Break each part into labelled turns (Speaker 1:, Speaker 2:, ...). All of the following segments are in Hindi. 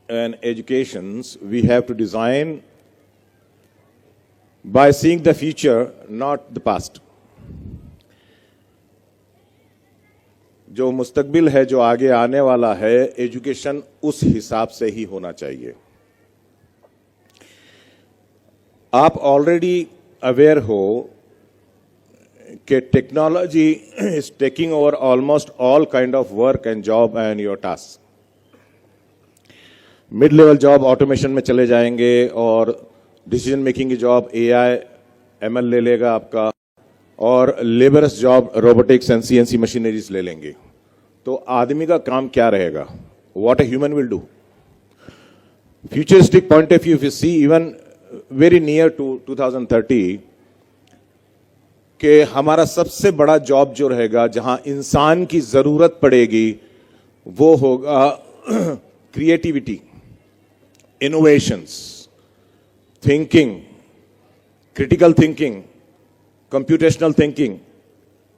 Speaker 1: and educations, we have to design by seeing the future, not the past. जो मुस्तकबिल है, जो आगे आने वाला है, एजुकेशन उस हिसाब से ही होना चाहिए। आप ऑलरेडी अवेयर हो कि technology is taking over almost all kind of work and job and your task. Mid level job automation में चले जाएंगे और डिसीजन मेकिंग की जॉब एआई एमएल ले लेगा आपका, और labours job robotics and CNC machineries ले लेंगे। तो आदमी का काम क्या रहेगा? What a human will do? Futuristic point of view, if you see even very near to 2030, कि हमारा सबसे बड़ा जॉब जो रहेगा, जहां इंसान की जरूरत पड़ेगी, वो होगा creativity, innovations, thinking, critical thinking, computational thinking.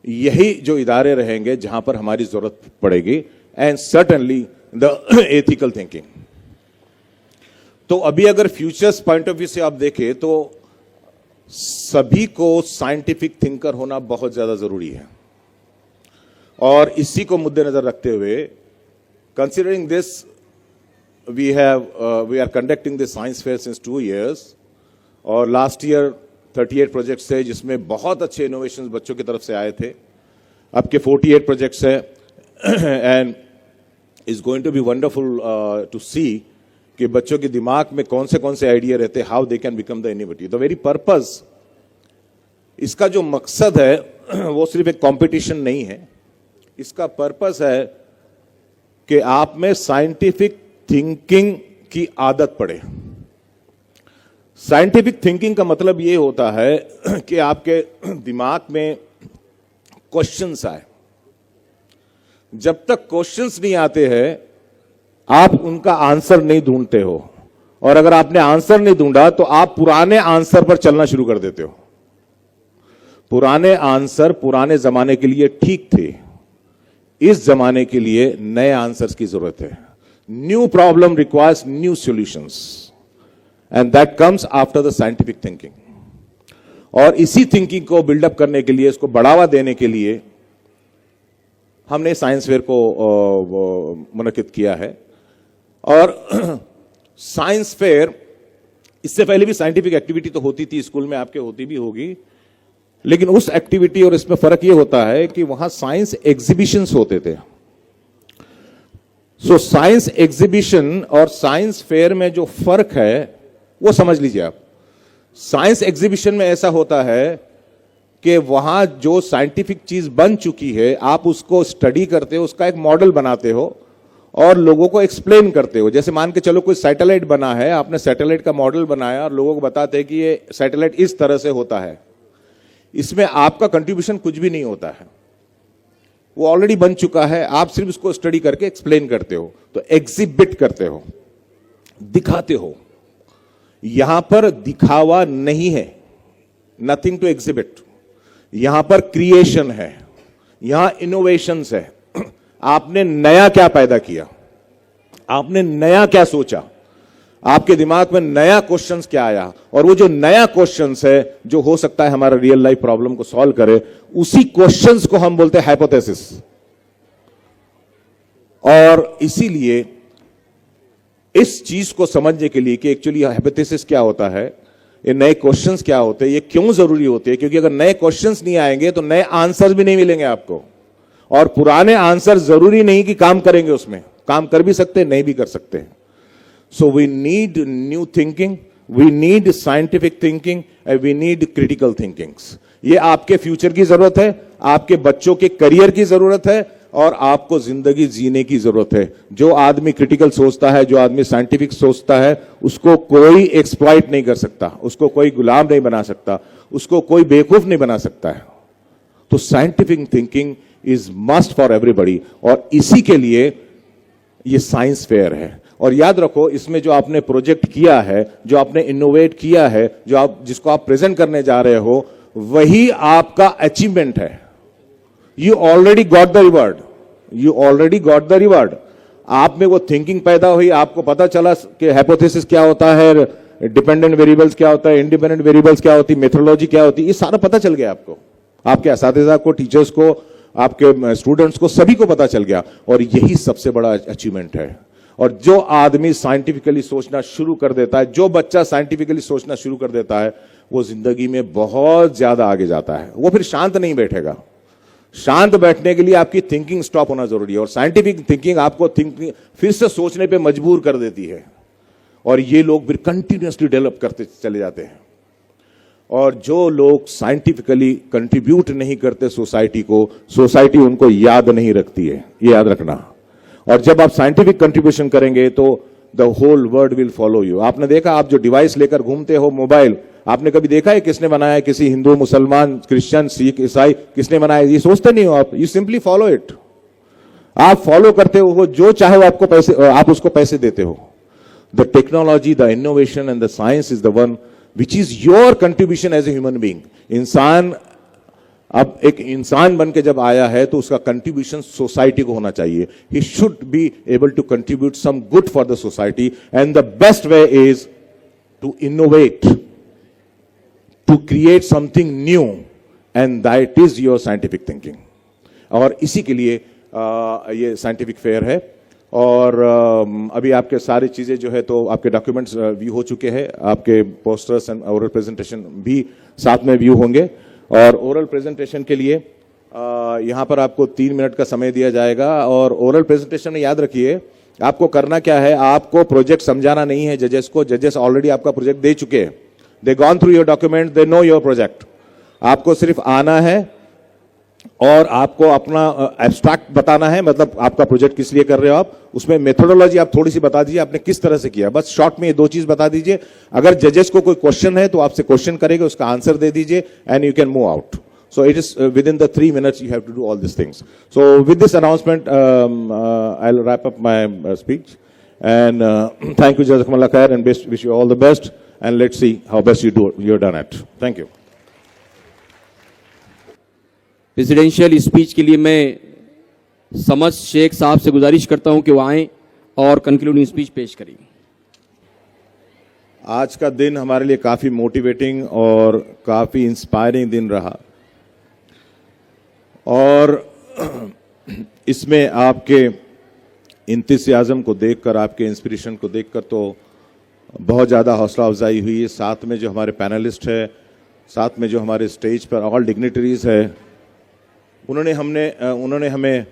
Speaker 1: यही जो इदारे रहेंगे जहां पर हमारी जरूरत पड़ेगी, and certainly the ethical thinking. तो अभी अगर फ्यूचर्स पॉइंट ऑफ व्यू से आप देखें तो सभी को साइंटिफिक थिंकर होना बहुत ज्यादा जरूरी है, और इसी को मुद्देनजर रखते हुए, considering this, we are conducting this science fair since 2 years, और लास्ट ईयर 38 प्रोजेक्ट्स थे जिसमें बहुत अच्छे इनोवेशंस बच्चों की तरफ से आए थे। अब के 48 प्रोजेक्ट्स है, and is going to be wonderful to see कि बच्चों के दिमाग में कौन से आइडिया रहते हैं, how they can become the innovative. The very purpose, इसका जो मकसद है वो सिर्फ एक कंपटीशन नहीं है, इसका पर्पस है कि आप में साइंटिफिक थिंकिंग की आदत पड़े। साइंटिफिक थिंकिंग का मतलब ये होता है कि आपके दिमाग में क्वेश्चंस आए। जब तक क्वेश्चंस नहीं आते हैं, आप उनका आंसर नहीं ढूंढते हो, और अगर आपने आंसर नहीं ढूंढा तो आप पुराने आंसर पर चलना शुरू कर देते हो। पुराने आंसर पुराने जमाने के लिए ठीक थे, इस जमाने के लिए नए आंसर्स की जरूरत है। New problem requires new solutions, and that comes after the scientific thinking. और इसी थिंकिंग को बिल्डअप करने के लिए, इसको बढ़ावा देने के लिए हमने साइंस फेयर को मुनक्किद किया है। और साइंस फेयर, इससे पहले भी साइंटिफिक एक्टिविटी तो होती थी, स्कूल में आपके होती भी होगी, लेकिन उस एक्टिविटी और इसमें फर्क यह होता है कि वहां साइंस एग्जीबिशंस होते थे। सो साइंस एग्जीबिशन और साइंस फेयर में जो फर्क है वो समझ लीजिए आप। साइंस एग्जीबिशन में ऐसा होता है कि वहां जो साइंटिफिक चीज बन चुकी है, आप उसको स्टडी करते हो, उसका एक मॉडल बनाते हो और लोगों को एक्सप्लेन करते हो। जैसे मान के चलो कोई सैटेलाइट बना है, आपने सैटेलाइट का मॉडल बनाया और लोगों को बताते हैं कि ये सैटेलाइट इस तरह से होता है। इसमें आपका कंट्रीब्यूशन कुछ भी नहीं होता है, वो ऑलरेडी बन चुका है, आप सिर्फ उसको स्टडी करके एक्सप्लेन करते हो। तो एग्जिबिट करते हो, दिखाते हो। यहां पर दिखावा नहीं है, नथिंग टू एग्जिबिट। यहां पर क्रिएशन है, यहां इनोवेशंस है। आपने नया क्या पैदा किया, आपने नया क्या सोचा, आपके दिमाग में नया क्वेश्चंस क्या आया, और वो जो नया क्वेश्चंस है जो हो सकता है हमारा रियल लाइफ प्रॉब्लम को सॉल्व करे, उसी क्वेश्चंस को हम बोलते हैं हाइपोथेसिस। और इसीलिए इस चीज को समझने के लिए कि एक्चुअली हाइपोथेसिस क्या होता है, ये नए क्वेश्चंस क्या होते हैं, ये क्यों जरूरी होते हैं, क्योंकि अगर नए क्वेश्चंस नहीं आएंगे तो नए आंसर भी नहीं मिलेंगे आपको। और पुराने आंसर जरूरी नहीं कि काम करेंगे, उसमें काम कर भी सकते, नहीं भी कर सकते। So we need new thinking, we need scientific thinking, and we need critical thinkings. ये आपके फ्यूचर की जरूरत है, आपके बच्चों के करियर की जरूरत है, और आपको जिंदगी जीने की जरूरत है। जो आदमी क्रिटिकल सोचता है, जो आदमी साइंटिफिक सोचता है, उसको कोई एक्सप्लॉइट नहीं कर सकता, उसको कोई गुलाम नहीं बना सकता, उसको कोई बेवकूफ नहीं बना सकता है। तो scientific thinking is must for everybody, और इसी के लिए ये साइंस फेयर है। और याद रखो, इसमें जो आपने प्रोजेक्ट किया है, जो आपने इनोवेट किया है, जिसको आप प्रेजेंट करने जा रहे हो, वही आपका अचीवमेंट है। You already got the reward. You already got the reward. आप में वो थिंकिंग पैदा हुई, आपको पता चला कि हाइपोथेसिस क्या होता है, डिपेंडेंट वेरिएबल्स क्या होता है, इंडिपेंडेंट वेरिएबल्स क्या होती, मेथोडोलॉजी क्या होती, ये सारा पता चल गया आपको, आपके असातिज़ा को, टीचर्स को, आपके स्टूडेंट्स को, सभी को पता चल गया। और यही सबसे बड़ा अचीवमेंट है। और जो आदमी साइंटिफिकली सोचना शुरू कर देता है, जो बच्चा साइंटिफिकली सोचना शुरू कर देता है, वो जिंदगी में बहुत ज्यादा आगे जाता है। वो फिर शांत नहीं बैठेगा। शांत बैठने के लिए आपकी थिंकिंग स्टॉप होना जरूरी है, और साइंटिफिक थिंकिंग आपको थिंकिंग फिर से सोचने पे मजबूर कर देती है, और ये लोग फिर कंटिन्यूसली डेवलप करते चले जाते हैं। और जो लोग साइंटिफिकली कंट्रीब्यूट नहीं करते सोसाइटी को, सोसाइटी उनको याद नहीं रखती है, ये याद रखना। और जब आप साइंटिफिक कंट्रीब्यूशन करेंगे तो the whole world will follow you. आपने देखा, आप जो डिवाइस लेकर घूमते हो, मोबाइल, आपने कभी देखा है किसने बनाया है? किसी हिंदू, मुसलमान, क्रिश्चियन, सिख, ईसाई, किसने बनाया? ये सोचते नहीं हो आप, यू सिंपली फॉलो इट। आप फॉलो करते हो, वो जो चाहे वो आपको पैसे, आप उसको पैसे देते हो। The technology, the innovation and the science is the one which is your contribution as a human being. इंसान अब एक इंसान बन के जब आया है तो उसका कंट्रीब्यूशन सोसाइटी को होना चाहिए। He should be able to contribute some good for the society, and the best way is to innovate, to create something new, and that is your scientific thinking. और इसी के लिए ये साइंटिफिक फेयर है। और अभी आपके सारी चीजें जो है, तो आपके डॉक्यूमेंट्स व्यू हो चुके हैं, आपके पोस्टर्स एंड ओरल प्रेजेंटेशन भी साथ में व्यू होंगे। और ओरल प्रेजेंटेशन के लिए यहाँ पर आपको 3 मिनट का समय दिया जाएगा। और ओरल प्रेजेंटेशन में याद रखिए, आपको करना क्या है, आपको प्रोजेक्ट समझाना नहीं है जजेस को। जजेस ऑलरेडी आपका प्रोजेक्ट दे चुके हैं, दे gone through your document, they know your project. आपको सिर्फ आना है और आपको अपना एब्स्ट्रैक्ट बताना है, मतलब आपका प्रोजेक्ट किस लिए कर रहे हो आप, उसमें मेथोडोलॉजी आप थोड़ी सी बता दीजिए, आपने किस तरह से किया, बस शॉर्ट में ये 2 चीज बता दीजिए। अगर जजेस को कोई क्वेश्चन है तो आपसे क्वेश्चन करेंगे, उसका आंसर दे दीजिए, and you can move out. So it is within the 3 minutes you have to do all these things. So with this announcement, I'll wrap up my speech. And thank you, Jazakumullah Khair, and wish you all the best. And let's see how best you're done at. Thank you.
Speaker 2: Presidential speech के लिए मैं समझ शेख साहब से गुजारिश करता हूं कि वो आएं और कंक्लूडिंग स्पीच पेश करें।
Speaker 1: आज का दिन हमारे लिए काफी मोटिवेटिंग और काफी इंस्पायरिंग दिन रहा, और इसमें आपके इंतज़ाज़म को देखकर, आपके इंस्पिरेशन को देखकर तो बहुत ज़्यादा हौसला अफजाई हुई। साथ में जो हमारे पैनलिस्ट है, साथ में जो हमारे स्टेज पर ऑल डिग्निटरीज है, उन्होंने हमें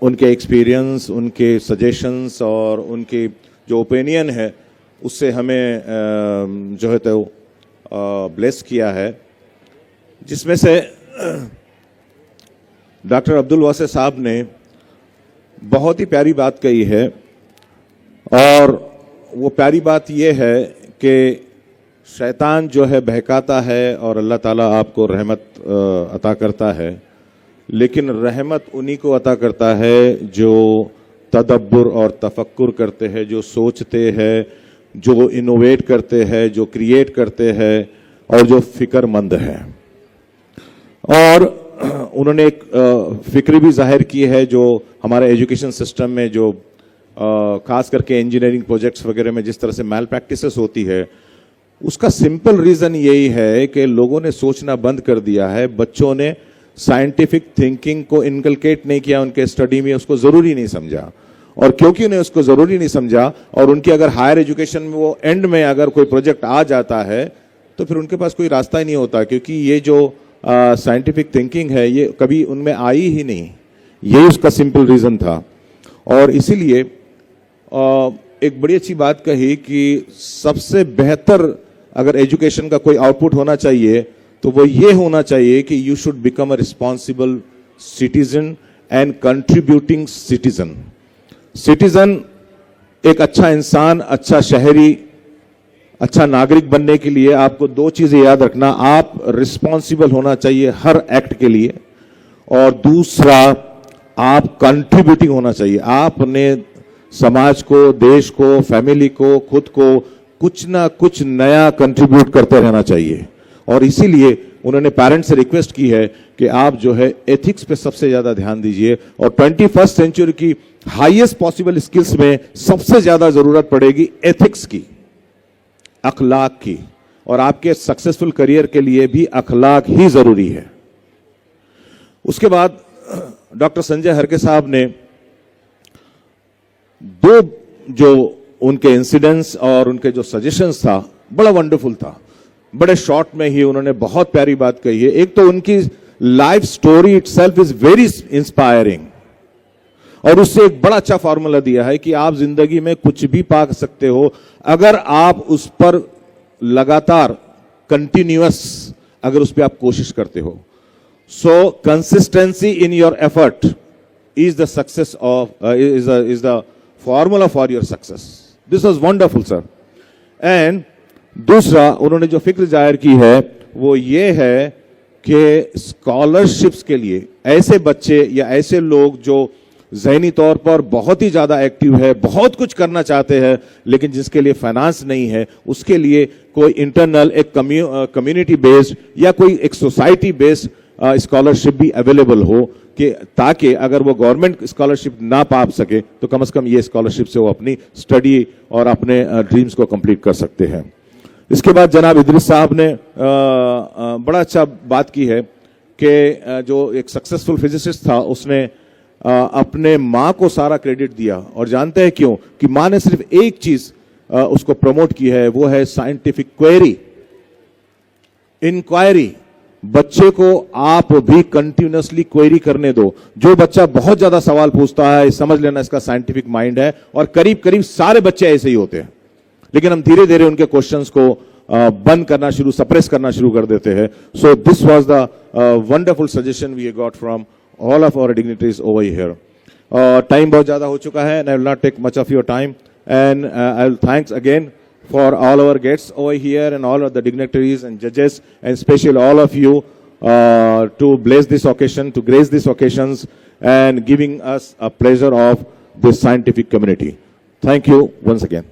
Speaker 1: उनके एक्सपीरियंस, उनके सजेशंस और उनके जो ओपिनियन है उससे हमें जो है तो ब्लेस किया है। जिसमें से डॉक्टर अब्दुल वासे साहब ने बहुत ही प्यारी बात कही है, और वो प्यारी बात ये है कि शैतान जो है बहकाता है और अल्लाह ताला आपको रहमत अता करता है, लेकिन रहमत उन्हीं को अता करता है जो तदब्बुर और तफक्कुर करते हैं, जो सोचते हैं, जो इनोवेट करते हैं, जो क्रिएट करते हैं, और जो फिक्रमंद है। और उन्होंने एक फिक्र भी जाहिर की है जो हमारे एजुकेशन सिस्टम में जो खास करके इंजीनियरिंग प्रोजेक्ट्स वगैरह में जिस तरह से मैल प्रैक्टिसेस होती है, उसका सिंपल रीजन यही है कि लोगों ने सोचना बंद कर दिया है। बच्चों ने साइंटिफिक थिंकिंग को इनकलकेट नहीं किया, उनके स्टडी में उसको जरूरी नहीं समझा, और क्योंकि उन्हें उसको जरूरी नहीं समझा, और उनकी अगर हायर एजुकेशन में वो एंड में अगर कोई प्रोजेक्ट आ जाता है तो फिर उनके पास कोई रास्ता ही नहीं होता, क्योंकि ये जो साइंटिफिक थिंकिंग है ये कभी उनमें आई ही नहीं। यही उसका सिंपल रीजन था। और इसीलिए एक बड़ी अच्छी बात कही कि सबसे बेहतर अगर एजुकेशन का कोई आउटपुट होना चाहिए तो वो ये होना चाहिए कि you should become a responsible citizen and contributing citizen. Citizen एक अच्छा इंसान, अच्छा शहरी, अच्छा नागरिक बनने के लिए आपको 2 चीजें याद रखना। आप रिस्पॉन्सिबल होना चाहिए हर एक्ट के लिए, और दूसरा आप कंट्रीब्यूटिंग होना चाहिए। आपने समाज को, देश को, फैमिली को, खुद को कुछ ना कुछ नया कंट्रीब्यूट करते रहना चाहिए। और इसीलिए उन्होंने पेरेंट्स से रिक्वेस्ट की है कि आप जो है एथिक्स पे सबसे ज्यादा ध्यान दीजिए, और 21st सेंचुरी की हाईएस्ट पॉसिबल स्किल्स में सबसे ज्यादा जरूरत पड़ेगी एथिक्स की, अखलाक की, और आपके सक्सेसफुल करियर के लिए भी अखलाक ही जरूरी है। उसके बाद डॉक्टर संजय हरके साहब ने दो जो उनके इंसिडेंट्स और उनके जो सजेशंस था बड़ा वंडरफुल था, बड़े शॉर्ट में ही उन्होंने बहुत प्यारी बात कही है। एक तो उनकी life story itself is very inspiring, और उससे एक बड़ा अच्छा फॉर्मूला दिया है कि आप जिंदगी में कुछ भी पा सकते हो अगर आप उस पर लगातार कंटिन्यूअस अगर उस पर आप कोशिश करते हो। सो consistency in your effort is the success of is the formula for your success. This was wonderful sir. And दूसरा उन्होंने जो फिक्र जाहिर की है वो ये है कि स्कॉलरशिप्स के लिए ऐसे बच्चे या ऐसे लोग जो ज़हनी तौर पर बहुत ही ज़्यादा एक्टिव है, बहुत कुछ करना चाहते हैं, लेकिन जिसके लिए फाइनेंस नहीं है, उसके लिए कोई इंटरनल एक कम्युनिटी बेस्ड या कोई एक सोसाइटी बेस्ड स्कॉलरशिप भी अवेलेबल हो, कि ताकि अगर वो गवर्नमेंट स्कॉलरशिप ना पा सके तो कम से कम ये स्कॉलरशिप से वो अपनी स्टडी और अपने ड्रीम्स को कंप्लीट कर सकते हैं। इसके बाद जनाब इदरीस साहब ने बड़ा अच्छा बात की है कि जो एक सक्सेसफुल फिजिसिस्ट था उसने अपने माँ को सारा क्रेडिट दिया, और जानते हैं क्यों? कि माँ ने सिर्फ एक चीज उसको प्रमोट की है, वो है साइंटिफिक क्वेरी, इंक्वायरी। बच्चे को आप भी कंटिन्यूसली क्वेरी करने दो। जो बच्चा बहुत ज्यादा सवाल पूछता है समझ लेना इसका साइंटिफिक माइंड है, और करीब करीब सारे बच्चे ऐसे ही होते हैं, लेकिन हम धीरे धीरे उनके क्वेश्चंस को बंद करना शुरू, सप्रेस करना शुरू कर देते हैं। So this was the wonderful suggestion we got from all of our dignitaries over here. Time बहुत ज़्यादा हो चुका है, and I will not take much of your time. And I'll thanks again for all our guests over here and all of the dignitaries and judges, and especially all of you to bless this occasion, to grace these occasions, and giving us a pleasure of this scientific community. Thank you once again.